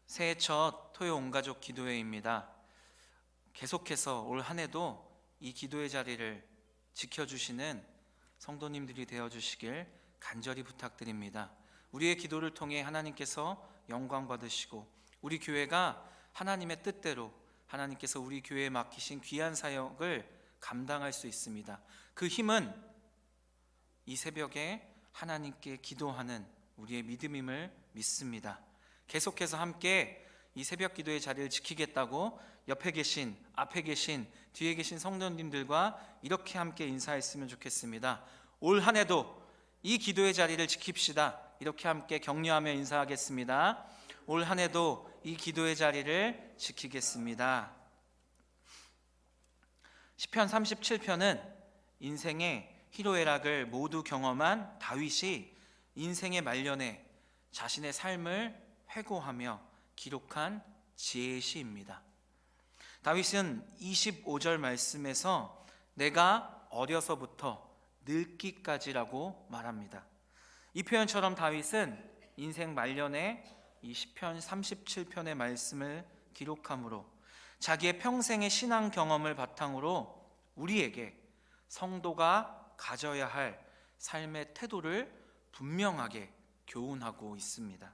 새해 첫 토요 온가족 기도회입니다. 계속해서 올 한 해도 이 기도의 자리를 지켜주시는 성도님들이 되어주시길 간절히 부탁드립니다. 우리의 기도를 통해 하나님께서 영광 받으시고 우리 교회가 하나님의 뜻대로 하나님께서 우리 교회에 맡기신 귀한 사역을 감당할 수 있습니다. 그 힘은 이 새벽에 하나님께 기도하는 우리의 믿음임을 믿습니다. 계속해서 함께 이 새벽 기도의 자리를 지키겠다고 옆에 계신, 앞에 계신, 뒤에 계신 성도님들과 이렇게 함께 인사했으면 좋겠습니다. 올 한 해도 이 기도의 자리를 지킵시다. 이렇게 함께 격려하며 인사하겠습니다. 올 한 해도 이 기도의 자리를 지키겠습니다. 시편 37편은 인생의 희로애락을 모두 경험한 다윗이 인생의 말년에 자신의 삶을 회고하며 기록한 지혜의 시입니다. 다윗은 25절 말씀에서 내가 어려서부터 늙기까지라고 말합니다. 이 표현처럼 다윗은 인생 말년에 이 시편 37편의 말씀을 기록함으로 자기의 평생의 신앙 경험을 바탕으로 우리에게 성도가 가져야 할 삶의 태도를 분명하게 교훈하고 있습니다.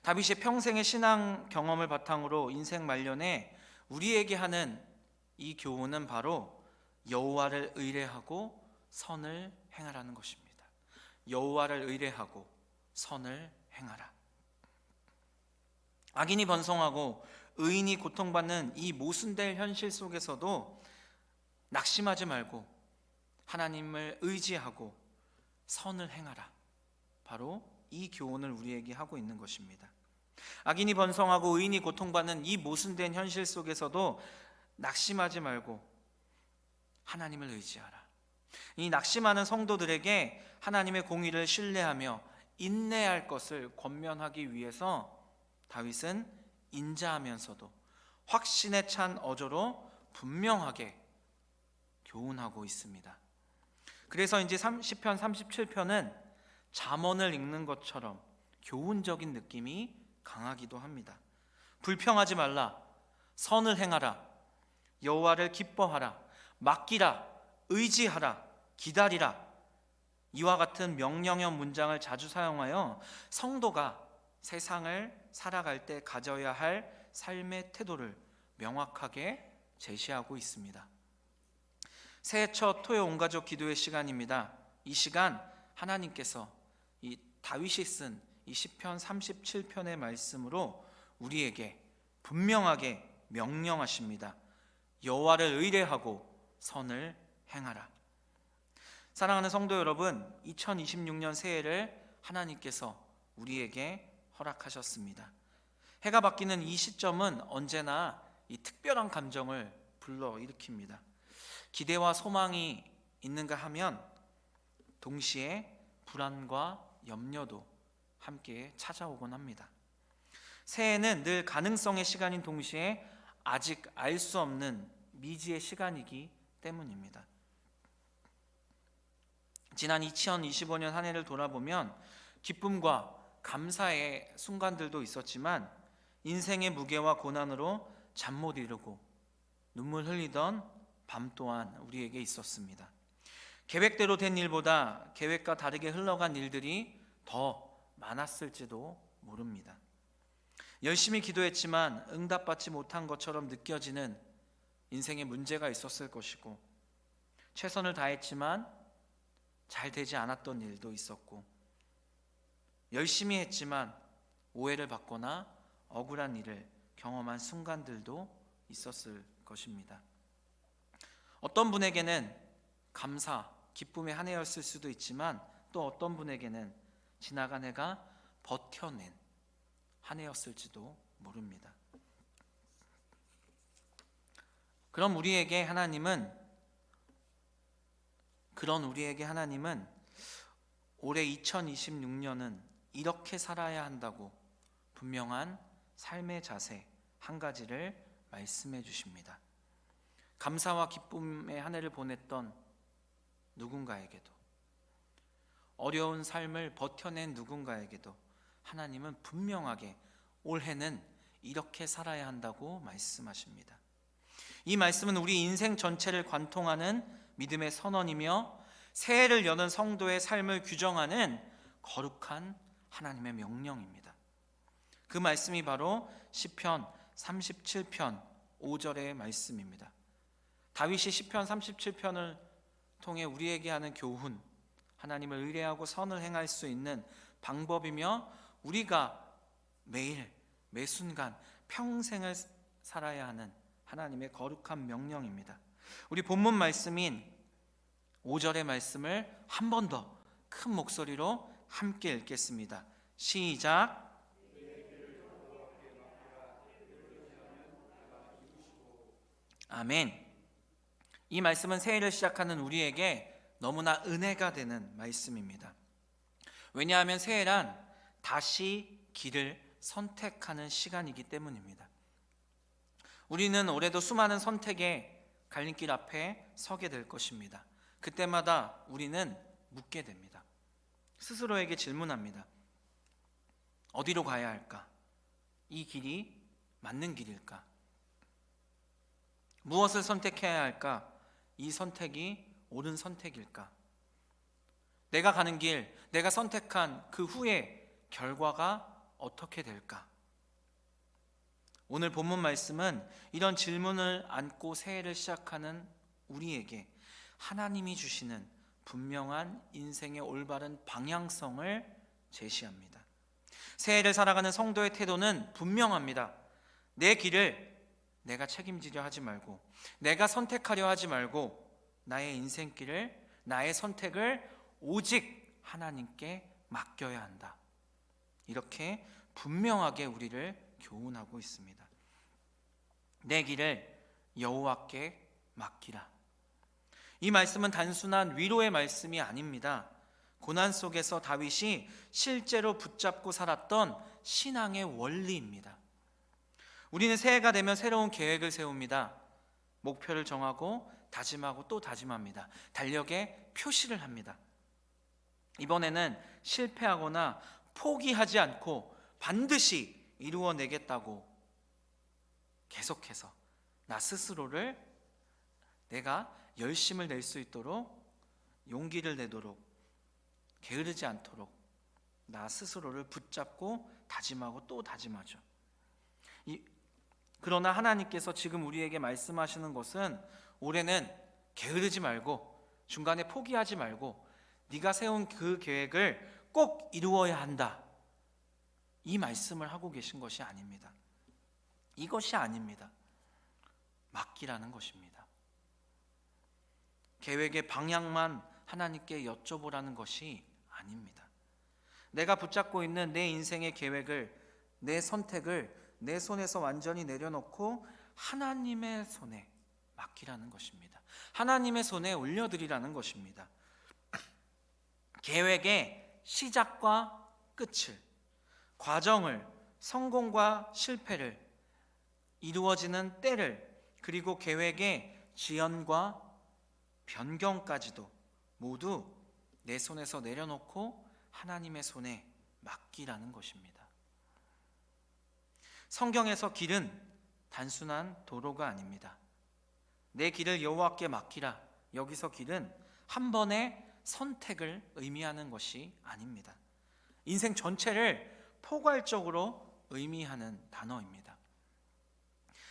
다윗의 평생의 신앙 경험을 바탕으로 인생 말년에 우리에게 하는 이 교훈은 바로 여호와를 의뢰하고 선을 행하라는 것입니다. 여호와를 의뢰하고 선을 행하라. 악인이 번성하고 의인이 고통받는 이 모순될 현실 속에서도 낙심하지 말고 하나님을 의지하고 선을 행하라. 바로 이 교훈을 우리에게 하고 있는 것입니다. 악인이 번성하고 의인이 고통받는 이 모순된 현실 속에서도 낙심하지 말고 하나님을 의지하라. 이 낙심하는 성도들에게 하나님의 공의를 신뢰하며 인내할 것을 권면하기 위해서 다윗은 인자하면서도 확신에 찬 어조로 분명하게 교훈하고 있습니다. 그래서 이제 시편 37편은 잠언을 읽는 것처럼 교훈적인 느낌이 강하기도 합니다. 불평하지 말라, 선을 행하라, 여호와를 기뻐하라, 맡기라, 의지하라, 기다리라. 이와 같은 명령형 문장을 자주 사용하여 성도가 세상을 살아갈 때 가져야 할 삶의 태도를 명확하게 제시하고 있습니다. 새해 첫 토요 온가족 기도의 시간입니다. 이 시간 하나님께서 이 다윗이 쓴 이 시편 37편의 말씀으로 우리에게 분명하게 명령하십니다. 여호와를 의뢰하고 선을 행하라. 사랑하는 성도 여러분, 2026년 새해를 하나님께서 우리에게 허락하셨습니다. 해가 바뀌는 이 시점은 언제나 이 특별한 감정을 불러일으킵니다. 기대와 소망이 있는가 하면 동시에 불안과 염려도 함께 찾아오곤 합니다. 새해는 늘 가능성의 시간인 동시에 아직 알 수 없는 미지의 시간이기 때문입니다. 지난 2025년 한 해를 돌아보면 기쁨과 감사의 순간들도 있었지만 인생의 무게와 고난으로 잠 못 이루고 눈물 흘리던 밤 또한 우리에게 있었습니다. 계획대로 된 일보다 계획과 다르게 흘러간 일들이 더 많았을지도 모릅니다. 열심히 기도했지만 응답받지 못한 것처럼 느껴지는 인생에 문제가 있었을 것이고, 최선을 다했지만 잘 되지 않았던 일도 있었고, 열심히 했지만 오해를 받거나 억울한 일을 경험한 순간들도 있었을 것입니다. 어떤 분에게는 감사, 기쁨의 한 해였을 수도 있지만 또 어떤 분에게는 지나간 해가 버텨낸 한 해였을지도 모릅니다. 그런 우리에게 하나님은 올해 2026년은 이렇게 살아야 한다고 분명한 삶의 자세 한 가지를 말씀해 주십니다. 감사와 기쁨의 한 해를 보냈던 누군가에게도, 어려운 삶을 버텨낸 누군가에게도 하나님은 분명하게 올해는 이렇게 살아야 한다고 말씀하십니다. 이 말씀은 우리 인생 전체를 관통하는 믿음의 선언이며 새해를 여는 성도의 삶을 규정하는 거룩한 하나님의 명령입니다. 그 말씀이 바로 시편 37편 5절의 말씀입니다. 다윗이 시편 37편을 통해 우리에게 하는 교훈, 하나님을 의뢰하고 선을 행할 수 있는 방법이며 우리가 매일 매 순간 평생을 살아야 하는 하나님의 거룩한 명령입니다. 우리 본문 말씀인 5절의 말씀을 한 번 더 큰 목소리로 함께 읽겠습니다. 시작. 아멘. 이 말씀은 새해를 시작하는 우리에게 너무나 은혜가 되는 말씀입니다. 왜냐하면 새해란 다시 길을 선택하는 시간이기 때문입니다. 우리는 올해도 수많은 선택의 갈림길 앞에 서게 될 것입니다. 그때마다 우리는 묻게 됩니다. 스스로에게 질문합니다. 어디로 가야 할까? 이 길이 맞는 길일까? 무엇을 선택해야 할까? 이 선택이 옳은 선택일까? 내가 가는 길, 내가 선택한 그 후에 결과가 어떻게 될까? 오늘 본문 말씀은 이런 질문을 안고 새해를 시작하는 우리에게 하나님이 주시는 분명한 인생의 올바른 방향성을 제시합니다. 새해를 살아가는 성도의 태도는 분명합니다. 내 길을 내가 책임지려 하지 말고, 내가 선택하려 하지 말고, 나의 인생길을, 나의 선택을 오직 하나님께 맡겨야 한다. 이렇게 분명하게 우리를 교훈하고 있습니다. 내 길을 여호와께 맡기라. 이 말씀은 단순한 위로의 말씀이 아닙니다. 고난 속에서 다윗이 실제로 붙잡고 살았던 신앙의 원리입니다. 우리는 새해가 되면 새로운 계획을 세웁니다. 목표를 정하고 다짐하고 또 다짐합니다. 달력에 표시를 합니다. 이번에는 실패하거나 포기하지 않고 반드시 이루어내겠다고 계속해서 나 스스로를 내가 열심을 낼 수 있도록 용기를 내도록 게으르지 않도록 나 스스로를 붙잡고 다짐하고 또 다짐하죠. 그러나 하나님께서 지금 우리에게 말씀하시는 것은 올해는 게으르지 말고 중간에 포기하지 말고 네가 세운 그 계획을 꼭 이루어야 한다. 이 말씀을 하고 계신 것이 아닙니다. 이것이 아닙니다. 맡기라는 것입니다. 계획의 방향만 하나님께 여쭤보라는 것이 아닙니다. 내가 붙잡고 있는 내 인생의 계획을, 내 선택을 내 손에서 완전히 내려놓고 하나님의 손에 맡기라는 것입니다. 하나님의 손에 올려드리라는 것입니다. 계획의 시작과 끝을, 과정을, 성공과 실패를, 이루어지는 때를, 그리고 계획의 지연과 변경까지도 모두 내 손에서 내려놓고 하나님의 손에 맡기라는 것입니다. 성경에서 길은 단순한 도로가 아닙니다. 내 길을 여호와께 맡기라. 여기서 길은 한 번의 선택을 의미하는 것이 아닙니다. 인생 전체를 포괄적으로 의미하는 단어입니다.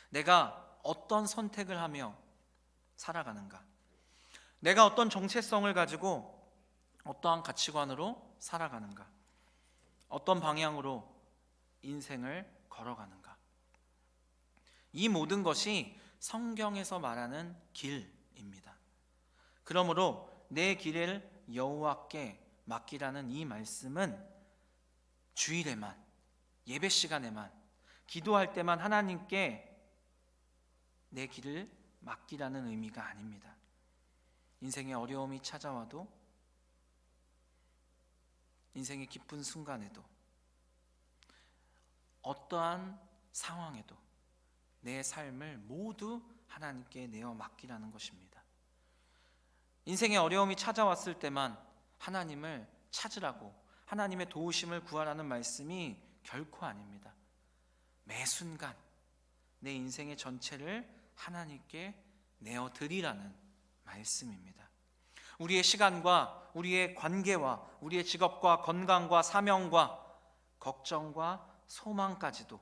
내가 어떤 선택을 하며 살아가는가? 내가 어떤 정체성을 가지고 어떠한 가치관으로 살아가는가? 어떤 방향으로 인생을 걸어가는가? 이 모든 것이 성경에서 말하는 길입니다. 그러므로 내 길을 여호와께 맡기라는 이 말씀은 주일에만, 예배 시간에만, 기도할 때만 하나님께 내 길을 맡기라는 의미가 아닙니다. 인생의 어려움이 찾아와도, 인생의 기쁜 순간에도, 어떠한 상황에도 내 삶을 모두 하나님께 내어 맡기라는 것입니다. 인생의 어려움이 찾아왔을 때만 하나님을 찾으라고, 하나님의 도우심을 구하라는 말씀이 결코 아닙니다. 매 순간 내 인생의 전체를 하나님께 내어드리라는 말씀입니다. 우리의 시간과 우리의 관계와 우리의 직업과 건강과 사명과 걱정과 소망까지도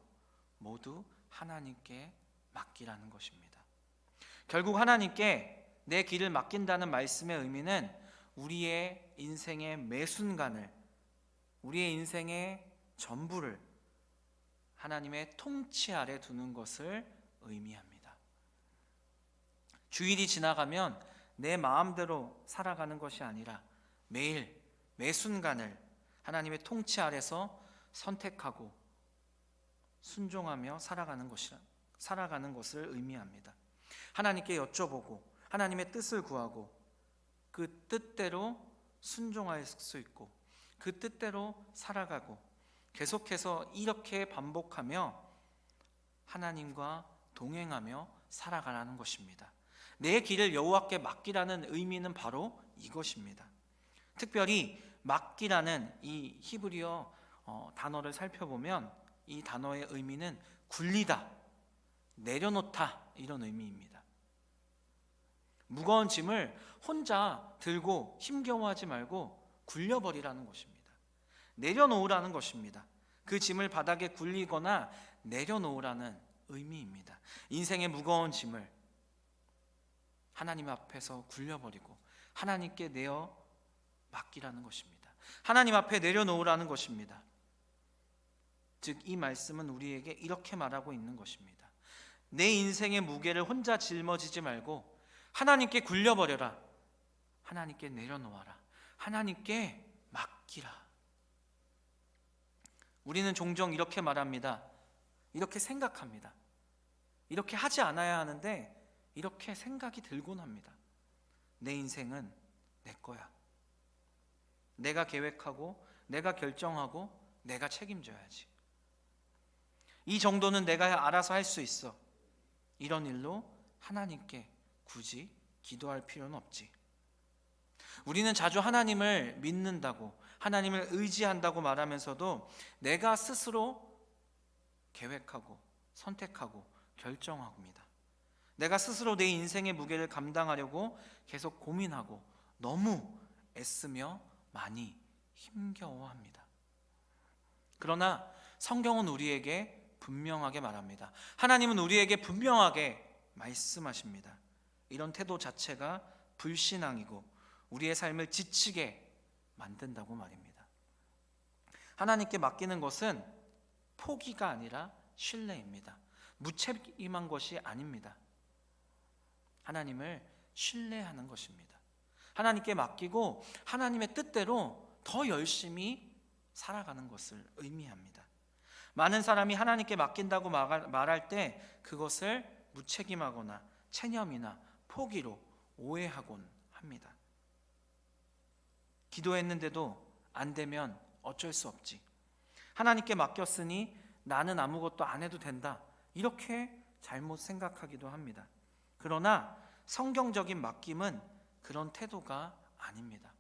모두 하나님께 맡기라는 것입니다. 결국 하나님께 내 길을 맡긴다는 말씀의 의미는 우리의 인생의 매 순간을, 우리의 인생의 전부를 하나님의 통치 아래 두는 것을 의미합니다. 주일이 지나가면 내 마음대로 살아가는 것이 아니라 매일 매 순간을 하나님의 통치 아래서 선택하고 순종하며 살아가는 것을 의미합니다. 하나님께 여쭤보고 하나님의 뜻을 구하고 그 뜻대로 순종할 수 있고 그 뜻대로 살아가고 계속해서 이렇게 반복하며 하나님과 동행하며 살아가라는 것입니다. 내 길을 여호와께 맡기라는 의미는 바로 이것입니다. 특별히 맡기라는 이 히브리어 단어를 살펴보면 이 단어의 의미는 굴리다, 내려놓다 이런 의미입니다. 무거운 짐을 혼자 들고 힘겨워하지 말고 굴려버리라는 것입니다. 내려놓으라는 것입니다. 그 짐을 바닥에 굴리거나 내려놓으라는 의미입니다. 인생의 무거운 짐을 하나님 앞에서 굴려버리고 하나님께 내어 맡기라는 것입니다. 하나님 앞에 내려놓으라는 것입니다. 즉 이 말씀은 우리에게 이렇게 말하고 있는 것입니다. 내 인생의 무게를 혼자 짊어지지 말고 하나님께 굴려버려라. 하나님께 내려놓아라. 하나님께 맡기라. 우리는 종종 이렇게 말합니다. 이렇게 생각합니다. 이렇게 하지 않아야 하는데 이렇게 생각이 들곤 합니다. 내 인생은 내 거야. 내가 계획하고 내가 결정하고 내가 책임져야지. 이 정도는 내가 알아서 할 수 있어. 이런 일로 하나님께 굳이 기도할 필요는 없지. 우리는 자주 하나님을 믿는다고, 하나님을 의지한다고 말하면서도 내가 스스로 계획하고 선택하고 결정합니다. 내가 스스로 내 인생의 무게를 감당하려고 계속 고민하고 너무 애쓰며 많이 힘겨워합니다. 그러나 성경은 우리에게 분명하게 말합니다. 하나님은 우리에게 분명하게 말씀하십니다. 이런 태도 자체가 불신앙이고 우리의 삶을 지치게 만든다고 말입니다. 하나님께 맡기는 것은 포기가 아니라 신뢰입니다. 무책임한 것이 아닙니다. 하나님을 신뢰하는 것입니다. 하나님께 맡기고 하나님의 뜻대로 더 열심히 살아가는 것을 의미합니다. 많은 사람이 하나님께 맡긴다고 말할 때 그것을 무책임하거나 체념이나 포기로 오해하곤 합니다. 기도했는데도 안 되면 어쩔 수 없지. 하나님께 맡겼으니 나는 아무것도 안 해도 된다. 이렇게 잘못 생각하기도 합니다. 그러나 성경적인 맡김은 그런 태도가 아닙니다.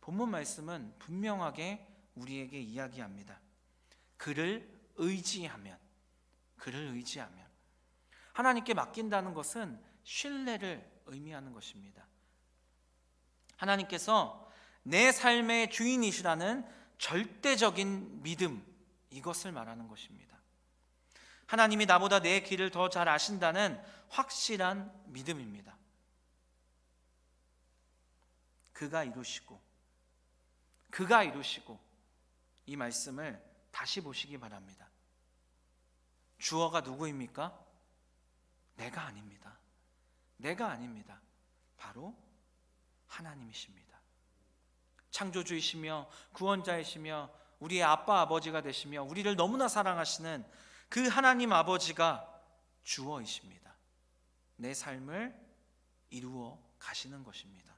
본문 말씀은 분명하게 우리에게 이야기합니다. 그를 의지하면 하나님께 맡긴다는 것은 신뢰를 의미하는 것입니다. 하나님께서 내 삶의 주인이시라는 절대적인 믿음, 이것을 말하는 것입니다. 하나님이 나보다 내 길을 더 잘 아신다는 확실한 믿음입니다. 그가 이루시고 이 말씀을 다시 보시기 바랍니다. 주어가 누구입니까? 내가 아닙니다. 바로 하나님이십니다. 창조주이시며 구원자이시며 우리의 아빠 아버지가 되시며 우리를 너무나 사랑하시는 그 하나님 아버지가 주어이십니다. 내 삶을 이루어 가시는 것입니다.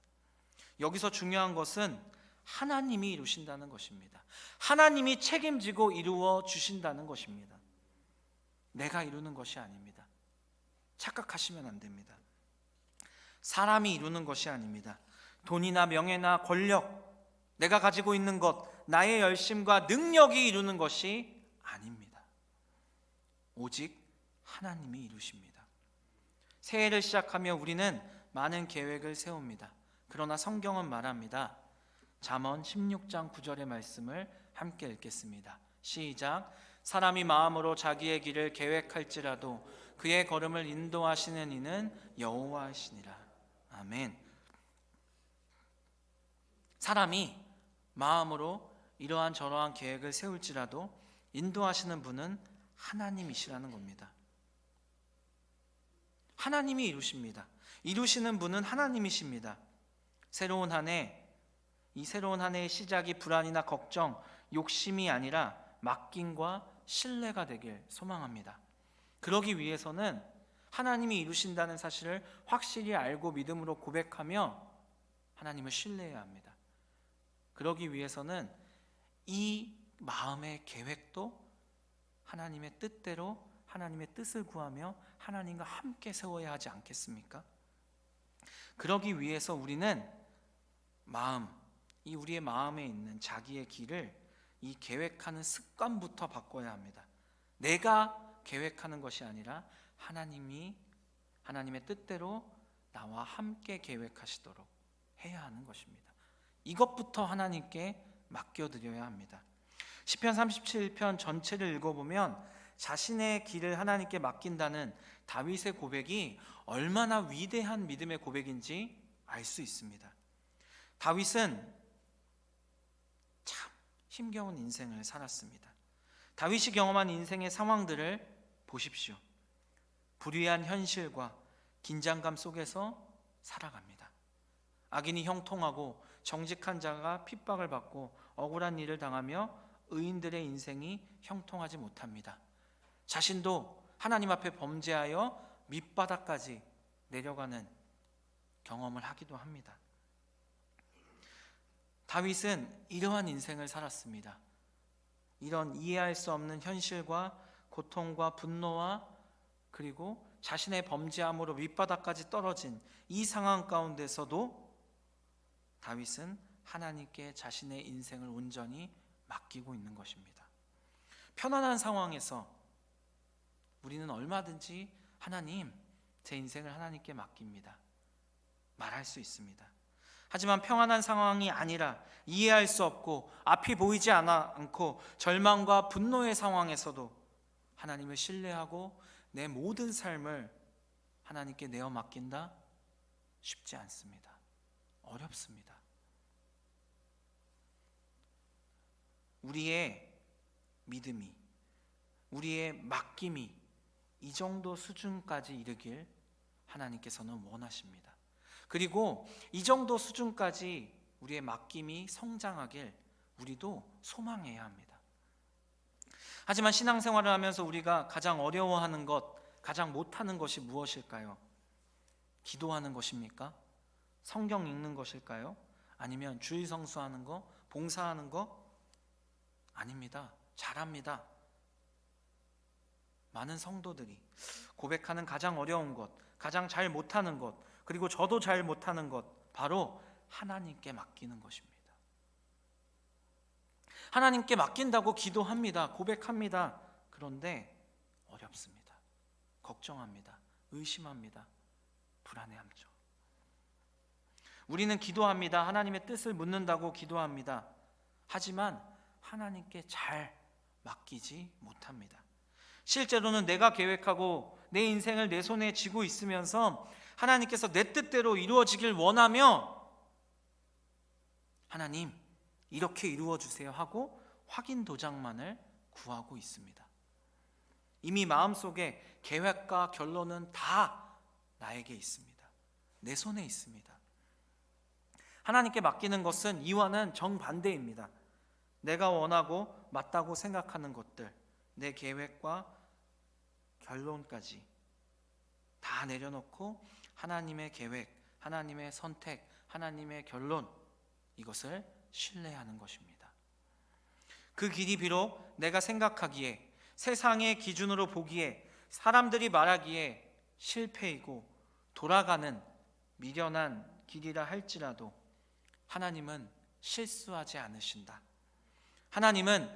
여기서 중요한 것은 하나님이 이루신다는 것입니다. 하나님이 책임지고 이루어 주신다는 것입니다. 내가 이루는 것이 아닙니다. 착각하시면 안 됩니다. 사람이 이루는 것이 아닙니다. 돈이나 명예나 권력, 내가 가지고 있는 것, 나의 열심과 능력이 이루는 것이 아닙니다. 오직 하나님이 이루십니다. 새해를 시작하며 우리는 많은 계획을 세웁니다. 그러나 성경은 말합니다. 잠언 16장 9절의 말씀을 함께 읽겠습니다. 시작. 사람이 마음으로 자기의 길을 계획할지라도 그의 걸음을 인도하시는 이는 여호와이시니라. 아멘. 사람이 마음으로 이러한 저러한 계획을 세울지라도 인도하시는 분은 하나님이시라는 겁니다. 하나님이 이루십니다. 이루시는 분은 하나님이십니다. 새로운 한 해, 이 새로운 한 해의 시작이 불안이나 걱정, 욕심이 아니라 맡김과 신뢰가 되길 소망합니다. 그러기 위해서는 하나님이 이루신다는 사실을 확실히 알고 믿음으로 고백하며 하나님을 신뢰해야 합니다. 그러기 위해서는 이 마음의 계획도 하나님의 뜻대로 하나님의 뜻을 구하며 하나님과 함께 세워야 하지 않겠습니까? 그러기 위해서 우리는 이 우리의 마음에 있는 자기의 길을 이 계획하는 습관부터 바꿔야 합니다. 내가 계획하는 것이 아니라 하나님의 뜻대로 나와 함께 계획하시도록 해야 하는 것입니다. 이것부터 하나님께 맡겨드려야 합니다. 시편 37편 전체를 읽어보면 자신의 길을 하나님께 맡긴다는 다윗의 고백이 얼마나 위대한 믿음의 고백인지 알 수 있습니다. 다윗은 참 힘겨운 인생을 살았습니다. 다윗이 경험한 인생의 상황들을 보십시오. 불의한 현실과 긴장감 속에서 살아갑니다. 악인이 형통하고 정직한 자가 핍박을 받고 억울한 일을 당하며 의인들의 인생이 형통하지 못합니다. 자신도 하나님 앞에 범죄하여 밑바닥까지 내려가는 경험을 하기도 합니다. 다윗은 이러한 인생을 살았습니다. 이런 이해할 수 없는 현실과 고통과 분노와 그리고 자신의 범죄함으로 밑바닥까지 떨어진 이 상황 가운데서도 다윗은 하나님께 자신의 인생을 온전히 맡기고 있는 것입니다. 편안한 상황에서 우리는 얼마든지 하나님, 제 인생을 하나님께 맡깁니다 말할 수 있습니다. 하지만 평안한 상황이 아니라 이해할 수 없고 앞이 보이지 않고 절망과 분노의 상황에서도 하나님을 신뢰하고 내 모든 삶을 하나님께 내어 맡긴다? 쉽지 않습니다. 어렵습니다. 우리의 믿음이, 우리의 맡김이 이 정도 수준까지 이르길 하나님께서는 원하십니다. 그리고 이 정도 수준까지 우리의 맡김이 성장하길 우리도 소망해야 합니다. 하지만 신앙생활을 하면서 우리가 가장 어려워하는 것, 가장 못하는 것이 무엇일까요? 기도하는 것입니까? 성경 읽는 것일까요? 아니면 주일 성수하는 거, 봉사하는 거? 아닙니다. 잘합니다. 많은 성도들이 고백하는 가장 어려운 것, 가장 잘 못하는 것, 그리고 저도 잘 못하는 것, 바로 하나님께 맡기는 것입니다. 하나님께 맡긴다고 기도합니다. 고백합니다. 그런데 어렵습니다. 걱정합니다. 의심합니다. 불안해하죠. 우리는 기도합니다. 하나님의 뜻을 묻는다고 기도합니다. 하지만 하나님께 잘 맡기지 못합니다. 실제로는 내가 계획하고 내 인생을 내 손에 쥐고 있으면서 하나님께서 내 뜻대로 이루어지길 원하며 하나님 이렇게 이루어 주세요 하고 확인 도장만을 구하고 있습니다. 이미 마음속에 계획과 결론은 다 나에게 있습니다. 내 손에 있습니다. 하나님께 맡기는 것은 이와는 정반대입니다. 내가 원하고 맞다고 생각하는 것들, 내 계획과 결론까지 다 내려놓고 하나님의 계획, 하나님의 선택, 하나님의 결론, 이것을 신뢰하는 것입니다. 그 길이 비록 내가 생각하기에, 세상의 기준으로 보기에, 사람들이 말하기에 실패이고 돌아가는 미련한 길이라 할지라도 하나님은 실수하지 않으신다. 하나님은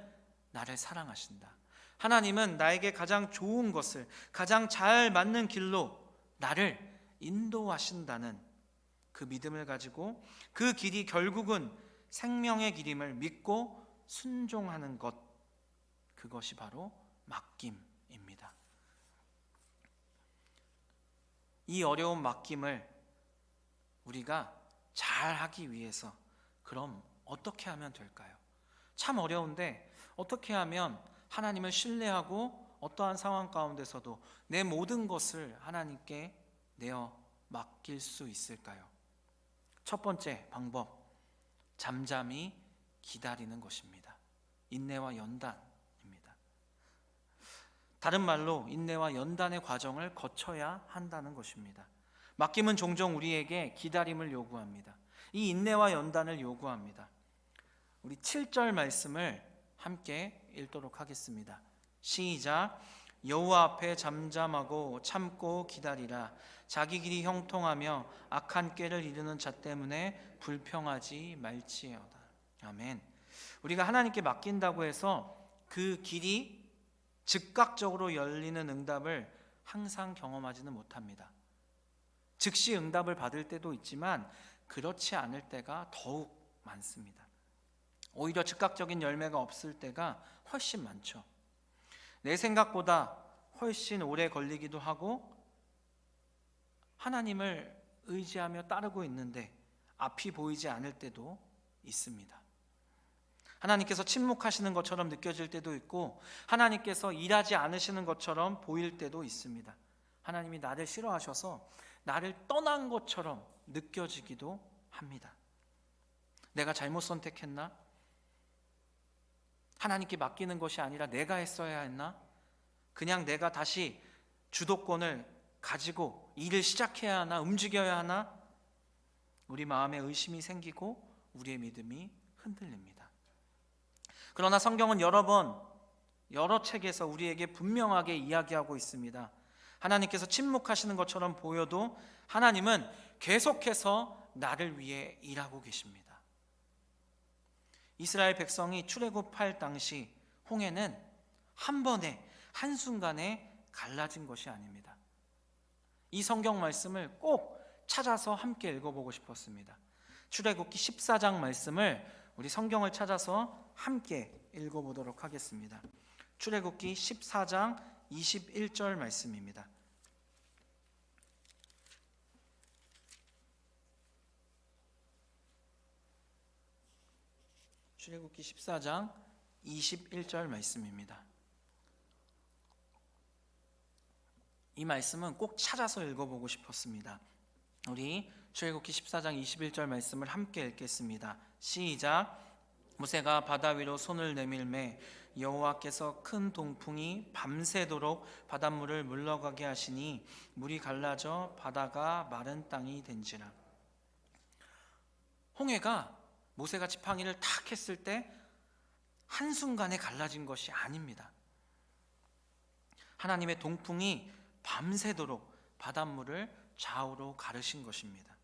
나를 사랑하신다. 하나님은 나에게 가장 좋은 것을, 가장 잘 맞는 길로 나를 인도하신다는 그 믿음을 가지고 그 길이 결국은 생명의 길임을 믿고 순종하는 것, 그것이 바로 맡김입니다. 이 어려운 맡김을 우리가 잘 하기 위해서 그럼 어떻게 하면 될까요? 참 어려운데 어떻게 하면 하나님을 신뢰하고 어떠한 상황 가운데서도 내 모든 것을 하나님께 내어 맡길 수 있을까요? 첫 번째 방법, 잠잠히 기다리는 것입니다. 인내와 연단입니다. 다른 말로 인내와 연단의 과정을 거쳐야 한다는 것입니다. 맡김은 종종 우리에게 기다림을 요구합니다. 이 인내와 연단을 요구합니다. 우리 7절 말씀을 함께 읽도록 하겠습니다. 시작. 여호와 앞에 잠잠하고 참고 기다리라. 자기 길이 형통하며 악한 꾀를 이루는 자 때문에 불평하지 말지어다. 아멘. 우리가 하나님께 맡긴다고 해서 그 길이 즉각적으로 열리는 응답을 항상 경험하지는 못합니다. 즉시 응답을 받을 때도 있지만 그렇지 않을 때가 더욱 많습니다. 오히려 즉각적인 열매가 없을 때가 훨씬 많죠. 내 생각보다 훨씬 오래 걸리기도 하고 하나님을 의지하며 따르고 있는데 앞이 보이지 않을 때도 있습니다. 하나님께서 침묵하시는 것처럼 느껴질 때도 있고 하나님께서 일하지 않으시는 것처럼 보일 때도 있습니다. 하나님이 나를 싫어하셔서 나를 떠난 것처럼 느껴지기도 합니다. 내가 잘못 선택했나? 하나님께 맡기는 것이 아니라 내가 했어야 했나? 그냥 내가 다시 주도권을 가지고 일을 시작해야 하나? 움직여야 하나? 우리 마음에 의심이 생기고 우리의 믿음이 흔들립니다. 그러나 성경은 여러 번 여러 책에서 우리에게 분명하게 이야기하고 있습니다. 하나님께서 침묵하시는 것처럼 보여도 하나님은 계속해서 나를 위해 일하고 계십니다. 이스라엘 백성이 출애굽할 당시 홍해는 한 번에 한순간에 갈라진 것이 아닙니다. 이 성경 말씀을 꼭 찾아서 함께 읽어보고 싶었습니다. 출애굽기 14장 말씀을 우리 성경을 찾아서 함께 읽어보도록 하겠습니다. 출애굽기 14장 21절 말씀입니다. 출애굽기 14장 21절 말씀입니다. 이 말씀은 꼭 찾아서 읽어보고 싶었습니다. 우리 출애굽기 14장 21절 말씀을 함께 읽겠습니다. 시작. 모세가 바다 위로 손을 내밀매 여호와께서 큰 동풍이 밤새도록 바닷물을 물러가게 하시니 물이 갈라져 바다가 마른 땅이 된지라. 홍해가 모세가 지팡이를 탁 했을 때 한순간에 갈라진 것이 아닙니다. 하나님의 동풍이 밤새도록 바닷물을 좌우로 가르신 것입니다.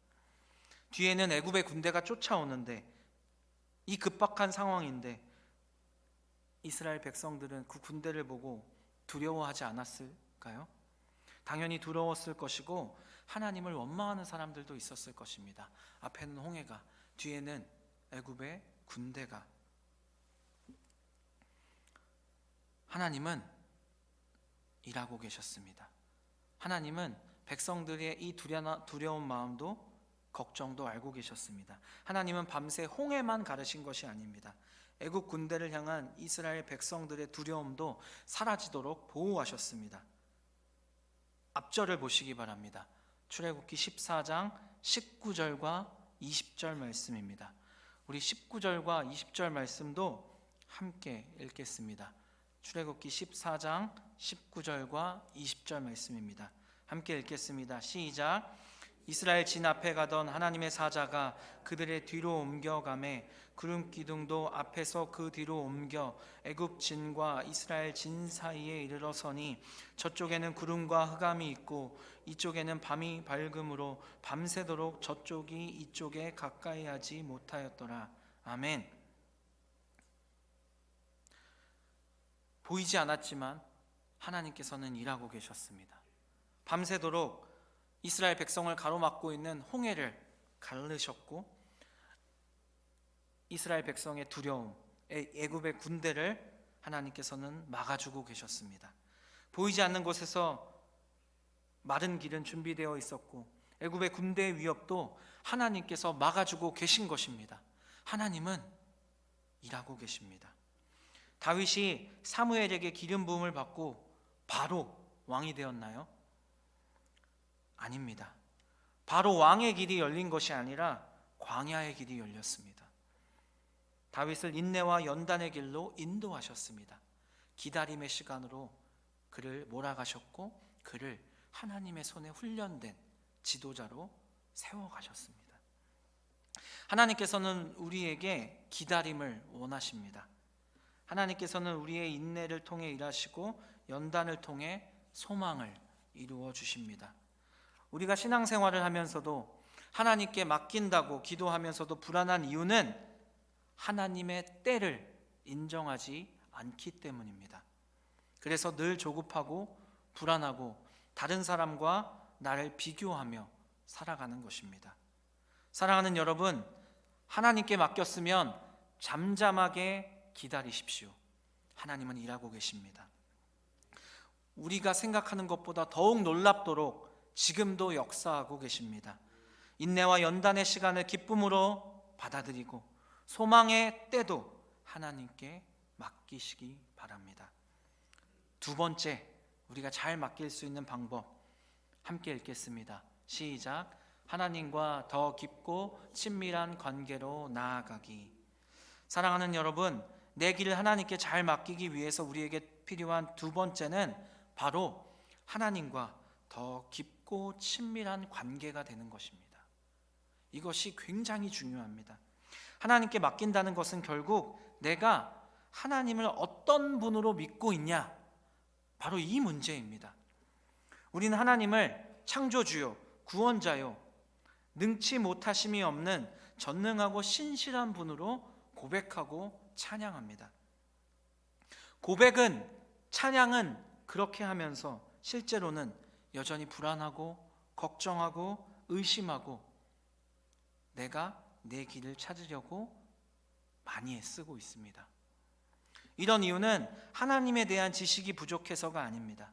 뒤에는 애굽의 군대가 쫓아오는데 이 급박한 상황인데 이스라엘 백성들은 그 군대를 보고 두려워하지 않았을까요? 당연히 두려웠을 것이고 하나님을 원망하는 사람들도 있었을 것입니다. 앞에는 홍해가, 뒤에는 애굽의 군대가. 하나님은 일하고 계셨습니다. 하나님은 백성들의 이 두려운 마음도 걱정도 알고 계셨습니다. 하나님은 밤새 홍해만 가르신 것이 아닙니다. 애국 군대를 향한 이스라엘 백성들의 두려움도 사라지도록 보호하셨습니다. 앞절을 보시기 바랍니다. 출애굽기 14장 19절과 20절 말씀입니다. 우리 19절과 20절 말씀도 함께 읽겠습니다. 출애굽기 14장 19절과 20절 말씀입니다. 함께 읽겠습니다. 시작. 이스라엘 진 앞에 가던 하나님의 사자가 그들의 뒤로 옮겨가매 구름 기둥도 앞에서 그 뒤로 옮겨 애굽 진과 이스라엘 진 사이에 이르러 서니 저쪽에는 구름과 흑암이 있고 이쪽에는 밤이 밝음으로 밤새도록 저쪽이 이쪽에 가까이 하지 못하였더라. 아멘. 보이지 않았지만 하나님께서는 일하고 계셨습니다. 밤새도록 이스라엘 백성을 가로막고 있는 홍해를 가르셨고, 이스라엘 백성의 두려움, 애굽의 군대를 하나님께서는 막아주고 계셨습니다. 보이지 않는 곳에서 마른 길은 준비되어 있었고, 애굽의 군대의 위협도 하나님께서 막아주고 계신 것입니다. 하나님은 일하고 계십니다. 다윗이 사무엘에게 기름 부음을 받고 바로 왕이 되었나요? 아닙니다. 바로 왕의 길이 열린 것이 아니라 광야의 길이 열렸습니다. 다윗을 인내와 연단의 길로 인도하셨습니다. 기다림의 시간으로 그를 몰아가셨고, 그를 하나님의 손에 훈련된 지도자로 세워가셨습니다. 하나님께서는 우리에게 기다림을 원하십니다. 하나님께서는 우리의 인내를 통해 일하시고 연단을 통해 소망을 이루어 주십니다. 우리가 신앙생활을 하면서도 하나님께 맡긴다고 기도하면서도 불안한 이유는 하나님의 때를 인정하지 않기 때문입니다. 그래서 늘 조급하고 불안하고 다른 사람과 나를 비교하며 살아가는 것입니다. 사랑하는 여러분, 하나님께 맡겼으면 잠잠하게 기다리십시오. 하나님은 일하고 계십니다. 우리가 생각하는 것보다 더욱 놀랍도록 지금도 역사하고 계십니다. 인내와 연단의 시간을 기쁨으로 받아들이고 소망의 때도 하나님께 맡기시기 바랍니다. 두 번째, 우리가 잘 맡길 수 있는 방법 함께 읽겠습니다. 시작. 하나님과 더 깊고 친밀한 관계로 나아가기. 사랑하는 여러분, 내 길을 하나님께 잘 맡기기 위해서 우리에게 필요한 두 번째는 바로 하나님과 더 깊고 친밀한 관계가 되는 것입니다. 이것이 굉장히 중요합니다. 하나님께 맡긴다는 것은 결국 내가 하나님을 어떤 분으로 믿고 있냐, 바로 이 문제입니다. 우리는 하나님을 창조주요, 구원자요, 능치 못하심이 없는 전능하고 신실한 분으로 고백하고 찬양합니다. 고백은, 찬양은 그렇게 하면서 실제로는 여전히 불안하고 걱정하고 의심하고 내가 내 길을 찾으려고 많이 애쓰고 있습니다. 이런 이유는 하나님에 대한 지식이 부족해서가 아닙니다.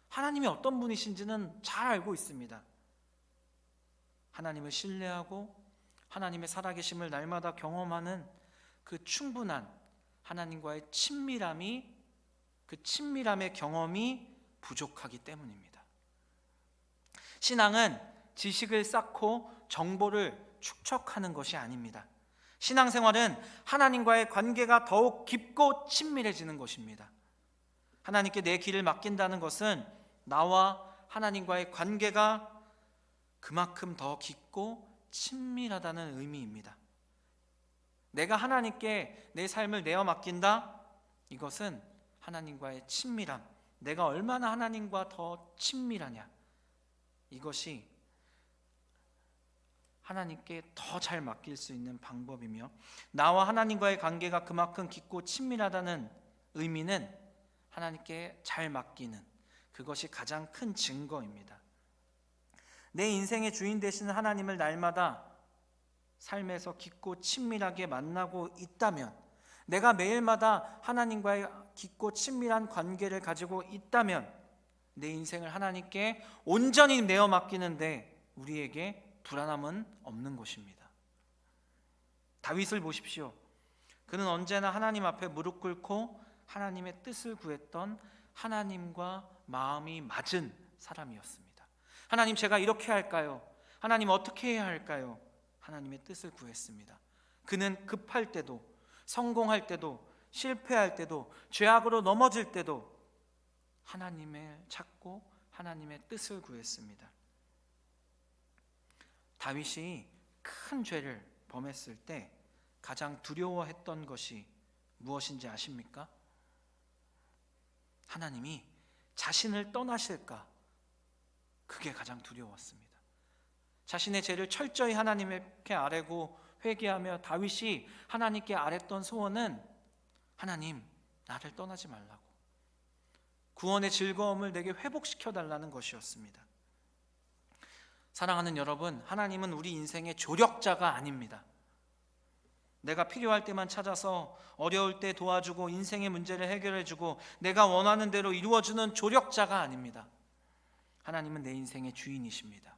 하나님이 어떤 분이신지는 잘 알고 있습니다. 하나님을 신뢰하고 하나님의 살아계심을 날마다 경험하는 그 충분한 하나님과의 친밀함의 경험이 부족하기 때문입니다. 신앙은 지식을 쌓고 정보를 축적하는 것이 아닙니다. 신앙생활은 하나님과의 관계가 더욱 깊고 친밀해지는 것입니다. 하나님께 내 길을 맡긴다는 것은 나와 하나님과의 관계가 그만큼 더 깊고 친밀하다는 의미입니다. 내가 하나님께 내 삶을 내어 맡긴다? 이것은 하나님과의 친밀함, 내가 얼마나 하나님과 더 친밀하냐, 이것이 하나님께 더 잘 맡길 수 있는 방법이며, 나와 하나님과의 관계가 그만큼 깊고 친밀하다는 의미는 하나님께 잘 맡기는 그것이 가장 큰 증거입니다. 내 인생의 주인 되시는 하나님을 날마다 삶에서 깊고 친밀하게 만나고 있다면, 내가 매일마다 하나님과의 깊고 친밀한 관계를 가지고 있다면 내 인생을 하나님께 온전히 내어 맡기는데 우리에게 불안함은 없는 것입니다. 다윗을 보십시오. 그는 언제나 하나님 앞에 무릎 꿇고 하나님의 뜻을 구했던 하나님과 마음이 맞은 사람이었습니다. 하나님, 제가 이렇게 할까요? 하나님, 어떻게 해야 할까요? 하나님의 뜻을 구했습니다. 그는 급할 때도, 성공할 때도, 실패할 때도, 죄악으로 넘어질 때도 하나님을 찾고 하나님의 뜻을 구했습니다. 다윗이 큰 죄를 범했을 때 가장 두려워했던 것이 무엇인지 아십니까? 하나님이 자신을 떠나실까? 그게 가장 두려웠습니다. 자신의 죄를 철저히 하나님께 아뢰고 회개하며 다윗이 하나님께 아뢰던 소원은, 하나님, 나를 떠나지 말라고, 구원의 즐거움을 내게 회복시켜 달라는 것이었습니다. 사랑하는 여러분, 하나님은 우리 인생의 조력자가 아닙니다. 내가 필요할 때만 찾아서 어려울 때 도와주고 인생의 문제를 해결해주고 내가 원하는 대로 이루어주는 조력자가 아닙니다. 하나님은 내 인생의 주인이십니다.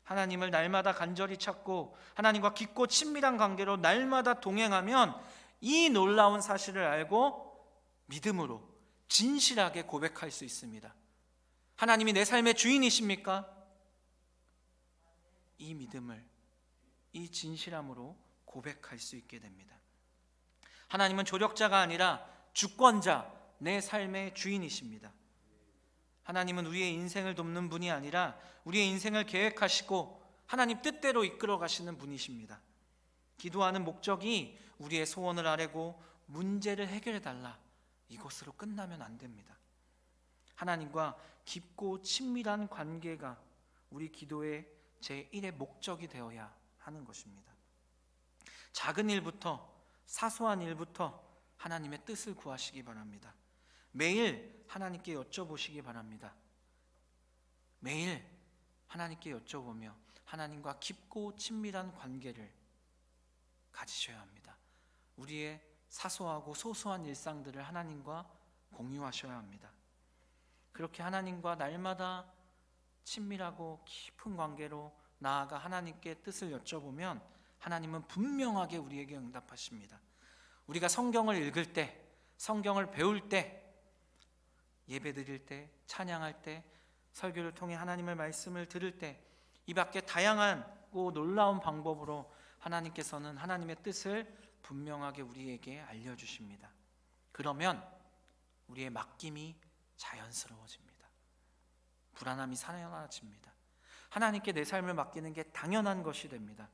하나님을 날마다 간절히 찾고 하나님과 깊고 친밀한 관계로 날마다 동행하면 이 놀라운 사실을 알고 믿음으로 진실하게 고백할 수 있습니다. 하나님이 내 삶의 주인이십니까? 이 믿음을, 이 진실함으로 고백할 수 있게 됩니다. 하나님은 조력자가 아니라 주권자, 내 삶의 주인이십니다. 하나님은 우리의 인생을 돕는 분이 아니라 우리의 인생을 계획하시고 하나님 뜻대로 이끌어 가시는 분이십니다. 기도하는 목적이 우리의 소원을 아뢰고 문제를 해결해 달라, 이것으로 끝나면 안 됩니다. 하나님과 깊고 친밀한 관계가 우리 기도의 제1의 목적이 되어야 하는 것입니다. 작은 일부터, 사소한 일부터 하나님의 뜻을 구하시기 바랍니다. 매일 하나님께 여쭤보시기 바랍니다. 매일 하나님께 여쭤보며 하나님과 깊고 친밀한 관계를 가지셔야 합니다. 우리의 사소하고 소소한 일상들을 하나님과 공유하셔야 합니다. 그렇게 하나님과 날마다 친밀하고 깊은 관계로 나아가 하나님께 뜻을 여쭤보면 하나님은 분명하게 우리에게 응답하십니다. 우리가 성경을 읽을 때, 성경을 배울 때, 예배드릴 때, 찬양할 때, 설교를 통해 하나님의 말씀을 들을 때, 이 밖에 다양하고 놀라운 방법으로 하나님께서는 하나님의 뜻을 분명하게 우리에게 알려주십니다. 그러면 우리의 맡김이 자연스러워집니다. 불안함이 사라집니다. 하나님께 내 삶을 맡기는 게 당연한 것이 됩니다.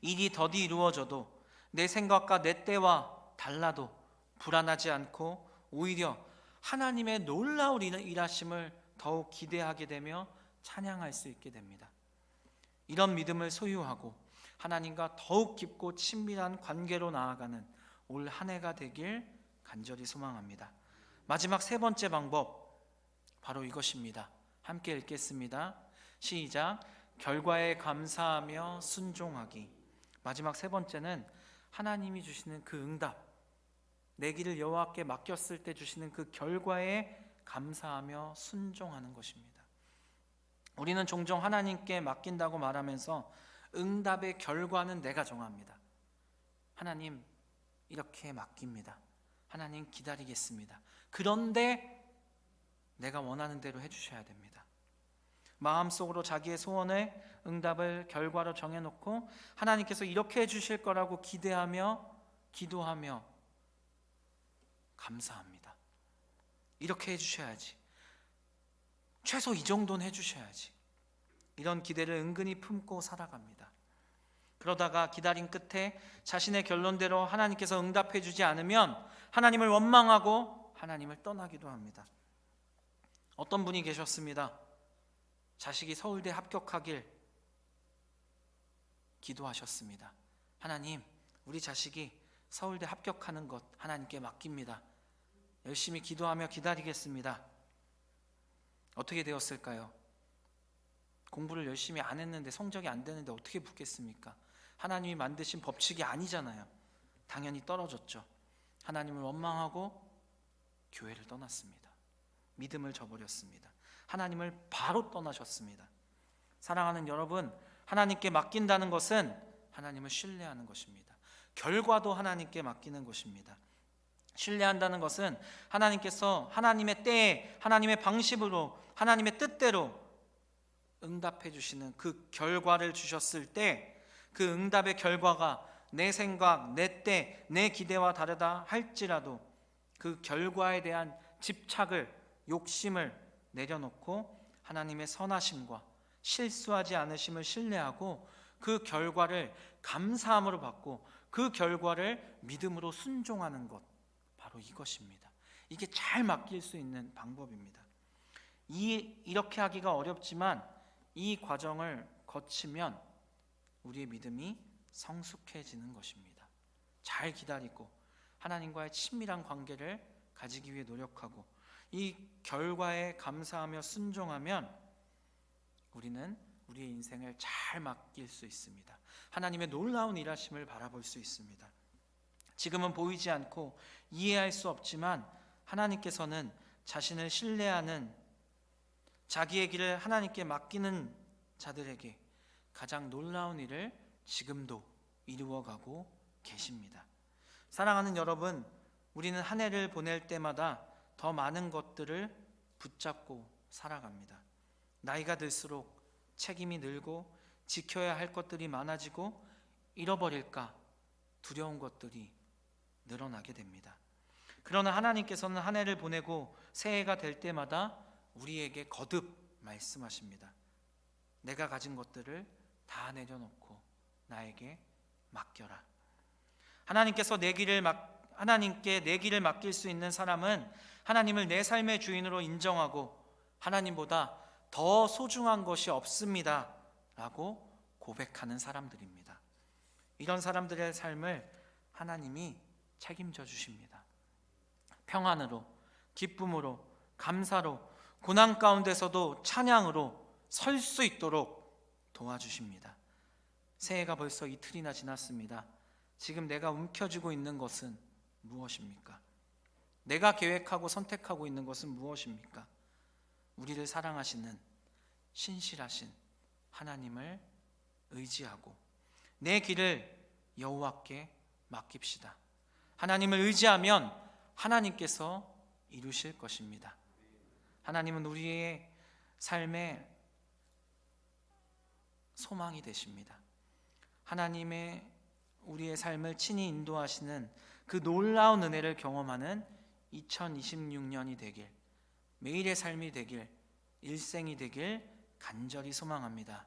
일이 더디 이루어져도 내 생각과 내 때와 달라도 불안하지 않고 오히려 하나님의 놀라운 일하심을 더욱 기대하게 되며 찬양할 수 있게 됩니다. 이런 믿음을 소유하고 하나님과 더욱 깊고 친밀한 관계로 나아가는 올 한 해가 되길 간절히 소망합니다. 마지막 세 번째 방법, 바로 이것입니다. 함께 읽겠습니다. 시작. 결과에 감사하며 순종하기. 마지막 세 번째는 하나님이 주시는 그 응답, 내 길을 여호와께 맡겼을 때 주시는 그 결과에 감사하며 순종하는 것입니다. 우리는 종종 하나님께 맡긴다고 말하면서 응답의 결과는 내가 정합니다. 하나님, 이렇게 맡깁니다. 하나님, 기다리겠습니다. 그런데 내가 원하는 대로 해주셔야 됩니다. 마음속으로 자기의 소원의 응답을 결과로 정해놓고 하나님께서 이렇게 해주실 거라고 기대하며 기도하며 감사합니다. 이렇게 해주셔야지, 최소 이 정도는 해주셔야지, 이런 기대를 은근히 품고 살아갑니다. 그러다가 기다림 끝에 자신의 결론대로 하나님께서 응답해 주지 않으면 하나님을 원망하고 하나님을 떠나기도 합니다. 어떤 분이 계셨습니다. 자식이 서울대 합격하길 기도하셨습니다. 하나님, 우리 자식이 서울대 합격하는 것 하나님께 맡깁니다. 열심히 기도하며 기다리겠습니다. 어떻게 되었을까요? 공부를 열심히 안 했는데 성적이 안 되는데 어떻게 붙겠습니까? 하나님이 만드신 법칙이 아니잖아요. 당연히 떨어졌죠. 하나님을 원망하고 교회를 떠났습니다. 믿음을 저버렸습니다. 하나님을 바로 떠나셨습니다. 사랑하는 여러분, 하나님께 맡긴다는 것은 하나님을 신뢰하는 것입니다. 결과도 하나님께 맡기는 것입니다. 신뢰한다는 것은 하나님께서 하나님의 때에 하나님의 방식으로 하나님의 뜻대로 응답해 주시는 그 결과를 주셨을 때 그 응답의 결과가 내 생각, 내 때, 내 기대와 다르다 할지라도 그 결과에 대한 집착을, 욕심을 내려놓고 하나님의 선하심과 실수하지 않으심을 신뢰하고 그 결과를 감사함으로 받고 그 결과를 믿음으로 순종하는 것, 바로 이것입니다. 이게 잘 맡길 수 있는 방법입니다. 이렇게 하기가 어렵지만 이 과정을 거치면 우리의 믿음이 성숙해지는 것입니다. 잘 기다리고 하나님과의 친밀한 관계를 가지기 위해 노력하고 이 결과에 감사하며 순종하면 우리는 우리의 인생을 잘 맡길 수 있습니다. 하나님의 놀라운 일하심을 바라볼 수 있습니다. 지금은 보이지 않고 이해할 수 없지만 하나님께서는 자신을 신뢰하는, 자기의 길을 하나님께 맡기는 자들에게 가장 놀라운 일을 지금도 이루어가고 계십니다. 사랑하는 여러분, 우리는 한 해를 보낼 때마다 더 많은 것들을 붙잡고 살아갑니다. 나이가 들수록 책임이 늘고 지켜야 할 것들이 많아지고 잃어버릴까 두려운 것들이 늘어나게 됩니다. 그러나 하나님께서는 한 해를 보내고 새해가 될 때마다 우리에게 거듭 말씀하십니다. 내가 가진 것들을 다 내려놓고 나에게 맡겨라. 하나님께 내 길을 맡길 수 있는 사람은 하나님을 내 삶의 주인으로 인정하고 하나님보다 더 소중한 것이 없습니다 라고 고백하는 사람들입니다. 이런 사람들의 삶을 하나님이 책임져 주십니다. 평안으로, 기쁨으로, 감사로, 고난 가운데서도 찬양으로 설 수 있도록 도와주십니다. 새해가 벌써 이틀이나 지났습니다. 지금 내가 움켜쥐고 있는 것은 무엇입니까? 내가 계획하고 선택하고 있는 것은 무엇입니까? 우리를 사랑하시는 신실하신 하나님을 의지하고 내 길을 여호와께 맡깁시다. 하나님을 의지하면 하나님께서 이루실 것입니다. 하나님은 우리의 삶의 소망이 되십니다. 하나님의 우리의 삶을 친히 인도하시는 그 놀라운 은혜를 경험하는 2026년이 되길, 매일의 삶이 되길, 일생이 되길 간절히 소망합니다.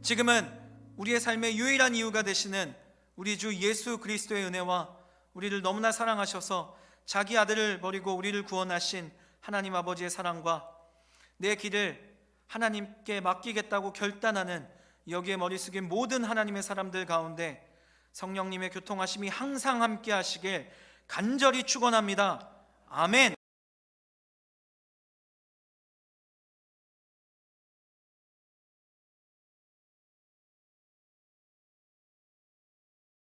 지금은 우리의 삶의 유일한 이유가 되시는 우리 주 예수 그리스도의 은혜와 우리를 너무나 사랑하셔서 자기 아들을 버리고 우리를 구원하신 하나님 아버지의 사랑과 내 길을 하나님께 맡기겠다고 결단하는 여기에 머리 숙인 모든 하나님의 사람들 가운데 성령님의 교통하심이 항상 함께 하시길 간절히 축원합니다. 아멘.